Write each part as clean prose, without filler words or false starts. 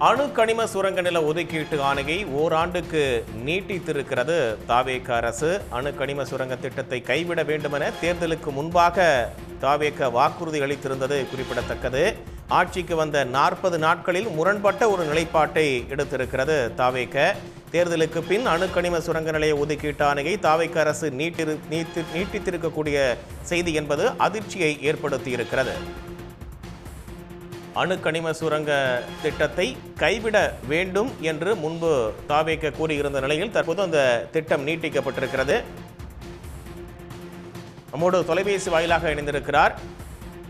அணு கனிம சுரங்க நில ஒதுக்கீட்டு ஆணையை ஓராண்டுக்கு நீட்டித்திருக்கிறது தாவேக அரசு. அணு கனிம சுரங்க திட்டத்தை கைவிட வேண்டுமென தேர்தலுக்கு முன்பாக தாவேக வாக்குறுதி அளித்திருந்தது குறிப்பிடத்தக்கது. ஆட்சிக்கு வந்த 40 நாட்களில் முரண்பட்ட ஒரு நிலைப்பாட்டை எடுத்திருக்கிறது தாவேக. தேர்தலுக்கு பின் அணு கனிம சுரங்க நிலைய ஒதுக்கீட்டு ஆணையை தாவேக அரசு நீட்டித்திருக்கக்கூடிய செய்தி என்பது அதிர்ச்சியை ஏற்படுத்தியிருக்கிறது. அணு கனிம சுரங்க திட்டத்தை கைவிட வேண்டும் என்று முன்பு தாவேக கூறியிருந்த நிலையில் தற்போது அந்த திட்டம் நீட்டிக்கப்பட்டிருக்கிறது. நம்மோடு தொலைபேசி வாயிலாக இணைந்திருக்கிறார்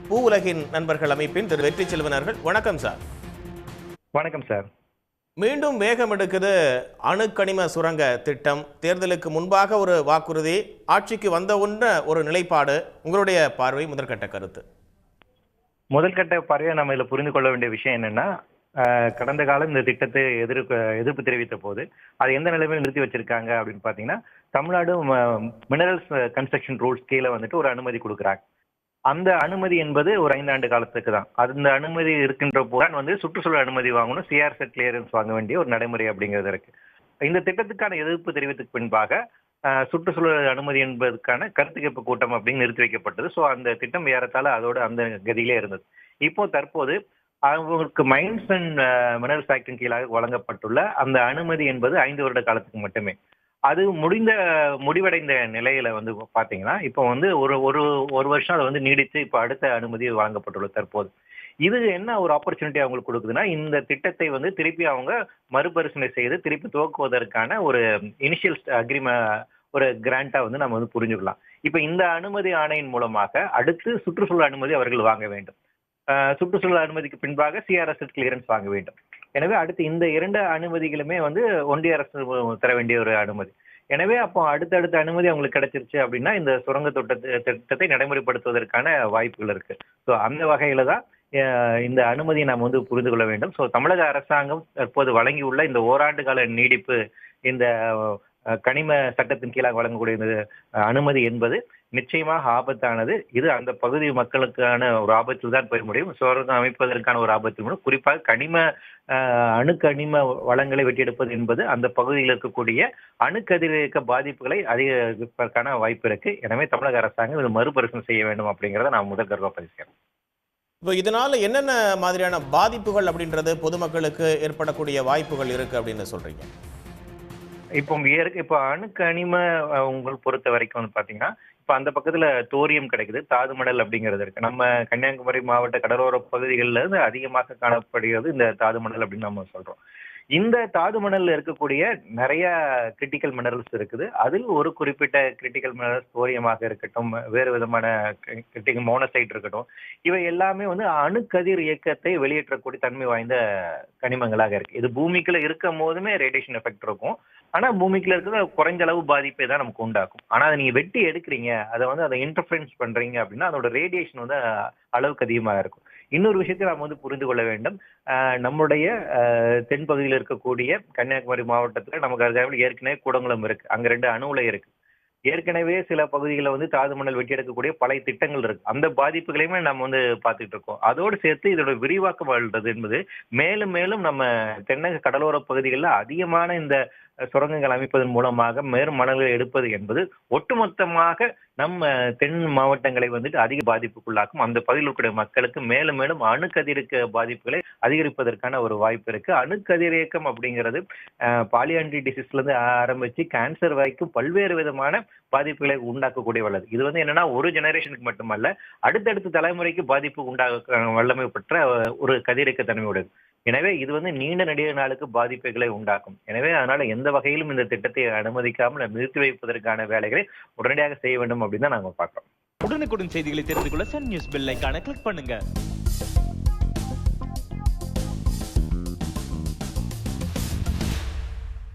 பூ உலகின் நண்பர்கள் அமைப்பின் திரு வெற்றி செல்வனர்கள். வணக்கம் சார். வணக்கம் சார். மீண்டும் வேகம் எடுக்குது அணு கனிம சுரங்க திட்டம். தேர்தலுக்கு முன்பாக ஒரு வாக்குறுதி, ஆட்சிக்கு வந்த ஒரு நிலைப்பாடு. உங்களுடைய பார்வை, முதற்கட்ட கருத்து. முதல்கட்ட பார்வையை நம்ம இதில் புரிந்து கொள்ள வேண்டிய விஷயம் என்னன்னா, கடந்த காலம் இந்த திட்டத்தை எதிர்ப்பு தெரிவித்த போது அது எந்த நிலைமையில் நிறுத்தி வச்சிருக்காங்க அப்படின்னு பார்த்தீங்கன்னா, தமிழ்நாடு மினரல்ஸ் கன்ஸ்ட்ரக்ஷன் ரூல்ஸ் கீழே வந்துட்டு ஒரு அனுமதி கொடுக்குறாங்க. அந்த அனுமதி என்பது ஒரு 5 ஆண்டு காலத்துக்கு தான். அந்த அனுமதி இருக்கின்ற போது வந்து சுற்றுச்சூழல் அனுமதி வாங்கணும், சிஆர்செட் கிளியரன்ஸ் வாங்க வேண்டிய ஒரு நடைமுறை அப்படிங்கிறது இருக்கு. இந்த திட்டத்துக்கான எதிர்ப்பு தெரிவித்ததுக்கு பின்பாக சுற்றுச்சூழல் அனுமதி என்பதற்கான கருத்து கேட்பு கூட்டம் அப்படின்னு நிறுத்தி வைக்கப்பட்டது. ஸோ அந்த திட்டம் ஏறத்தாழ அதோட அந்த கதியிலே இருந்தது. இப்போ தற்போது அவங்களுக்கு மைன்ஸ் அண்ட் மினரல்ஸ் ஆக்டின் கீழாக வழங்கப்பட்டுள்ள அந்த அனுமதி என்பது 5 வருட காலத்துக்கு மட்டுமே. அது முடிவடைந்த நிலையில வந்து பாத்தீங்கன்னா, இப்போ வந்து ஒரு வருஷம் அதை வந்து நீடித்து இப்போ அடுத்த அனுமதி வழங்கப்பட்டுள்ளது தற்போது. இது என்ன ஒரு ஆப்பர்ச்சுனிட்டி அவங்களுக்கு கொடுக்குதுன்னா, இந்த திட்டத்தை வந்து திருப்பி அவங்க மறுபரிசீலனை செய்து திருப்பி துவக்குவதற்கான ஒரு இனிஷியல் ஒரு கிராண்டா வந்து நம்ம வந்து புரிஞ்சுக்கலாம். இப்ப இந்த அனுமதி ஆணையின் மூலமாக அடுத்து சுற்றுச்சூழல் அனுமதி அவர்கள் வாங்க வேண்டும். சுற்றுச்சூழல் அனுமதிக்கு பின்பாக சிஆர்எஸ்எஸ் கிளியரன்ஸ் வாங்க வேண்டும். எனவே அடுத்து இந்த 2 அனுமதிகளுமே வந்து ஒன்றிய அரசு தர வேண்டிய ஒரு அனுமதி. எனவே அப்போ அடுத்தடுத்த அனுமதி அவங்களுக்கு கிடைச்சிருச்சு அப்படின்னா இந்த சுரங்க திட்டத்தை நடைமுறைப்படுத்துவதற்கான வாய்ப்புகள் இருக்கு. ஸோ அந்த வகையில தான் இந்த அனுமதியை நாம் வந்து புரிந்து கொள்ள வேண்டும். ஸோ தமிழக அரசாங்கம் தற்போது வழங்கியுள்ள இந்த ஓராண்டு கால நீடிப்பு, இந்த கனிம சட்டத்தின் கீழாக வழங்கக்கூடிய இந்த அனுமதி என்பது நிச்சயமாக ஆபத்தானது. இது அந்த பகுதி மக்களுக்கான ஒரு ஆபத்தில் தான் போய் முடியும். சுரங்கம் அமைப்பதற்கான ஒரு ஆபத்தில் முடியும். குறிப்பாக அணு கனிம வளங்களை வெட்டியெடுப்பது என்பது அந்த பகுதியில் இருக்கக்கூடிய அணுக்கதிரியக்க பாதிப்புகளை அதிகரிப்பதற்கான வாய்ப்பு இருக்கு. எனவே தமிழக அரசாங்கம் இது மறுபரிசீலனை செய்ய வேண்டும் அப்படிங்கிறத நான் முதல் கருவா பதிக்கிறேன். இப்போ இதனால என்னென்ன மாதிரியான பாதிப்புகள் அப்படின்றது பொதுமக்களுக்கு ஏற்படக்கூடிய வாய்ப்புகள் இருக்கு அப்படின்னு சொல்றீங்க? இப்போ அணு கனிம உங்கள் பொறுத்த வரைக்கும் வந்து பாத்தீங்கன்னா, இப்ப அந்த பக்கத்துல தோரியம் கிடைக்குது, தாது மணல் அப்படிங்கிறது இருக்கு. நம்ம கன்னியாகுமரி மாவட்ட கடலோர பகுதிகளில் இருந்து அதிகமாக காணப்படுகிறது இந்த தாது மணல் அப்படின்னு நம்ம சொல்றோம். இந்த தாது மணல்ல இருக்கக்கூடிய நிறைய கிரிட்டிக்கல் மினரல்ஸ் இருக்குது. அதில் ஒரு குறிப்பிட்ட கிரிட்டிக்கல் மினரல்ஸ் தோரியமாக இருக்கட்டும், வேறு விதமான கிரிட்டிக்கல் மோனசைட் இருக்கட்டும், இவை எல்லாமே வந்து அணுக்கதிர் இயக்கத்தை வெளியேற்றக்கூடிய தன்மை வாய்ந்த கனிமங்களாக இருக்கு. இது பூமிக்குள்ள இருக்கும் போதுமே ரேடியேஷன் எஃபெக்ட் இருக்கும். ஆனா பூமிக்குள்ள இருக்கிறது குறைஞ்ச அளவு பாதிப்பை தான் நமக்கு உண்டாக்கும். ஆனா அதை நீங்க வெட்டி எடுக்கிறீங்க, அதை இன்டர்ஃபரன்ஸ் பண்றீங்க அப்படின்னா அதோட ரேடியேஷன் வந்து அளவுக்கு அதிகமாக இருக்கும். இன்னொரு விஷயத்தை நாம் வந்து புரிந்து கொள்ள வேண்டும். நம்முடைய தென்பகுதியில் இருக்கக்கூடிய கன்னியாகுமரி மாவட்டத்தில் நமக்கு ஏற்கனவே கூடங்குளம் இருக்கு. அங்க 2 அணு உலை இருக்கு. ஏற்கனவே சில பகுதிகளில் வந்து தாது மணல் வெட்டி எடுக்கக்கூடிய பல திட்டங்கள் இருக்கு. அந்த பாதிப்புகளையுமே நம்ம வந்து பார்த்துட்டு இருக்கோம். அதோடு சேர்த்து இதோட விரிவாக்கம் வாழ்றது என்பது மேலும் மேலும் நம்ம தென்னக கடலோர பகுதிகளில் அதிகமான இந்த சுரங்கங்கள் அமைப்பதன் மூலமாக மேலும் மணல்களை எடுப்பது என்பது ஒட்டுமொத்தமாக நம்ம தென் மாவட்டங்களை வந்துட்டு அதிக பாதிப்புக்குள்ளாக்கும். அந்த பகுதியில் இருக்கிற மக்களுக்கு மேலும் மேலும் அணுக்கதிர்க்க பாதிப்புகளை அதிகரிப்பதற்கான ஒரு வாய்ப்பு இருக்கு. அணுக்கதிரியக்கம் அப்படிங்கிறது பாலியாண்டி டிசீஸ்ல இருந்து ஆரம்பிச்சு கேன்சர் வரைக்கும் பல்வேறு விதமான பாதிப்புகளை உண்டாக்கக்கூடிய வல்லது. இது வந்து என்னன்னா ஒரு ஜெனரேஷனுக்கு மட்டுமல்ல, அடுத்தடுத்த தலைமுறைக்கு பாதிப்பு உண்டாக வல்லமை பெற்ற ஒரு கதிரியக்க தன்மையுடையது. எனவே இது வந்து நீண்ட நெடிய நாளுக்கு பாதிப்புகளை உண்டாக்கும். எனவே அதனால எந்த வகையிலும் இந்த திட்டத்தை அனுமதிக்காமல் நிறுத்தி வைப்பதற்கான வேலைகளை உடனடியாக செய்ய வேண்டும் அப்படின்னு தான் நாங்க பார்க்கிறோம். உடனுக்குடன் செய்திகளை தெரிந்து கொள்ள சன் நியூஸ் பெல் ஐகானை கிளிக் பண்ணுங்க.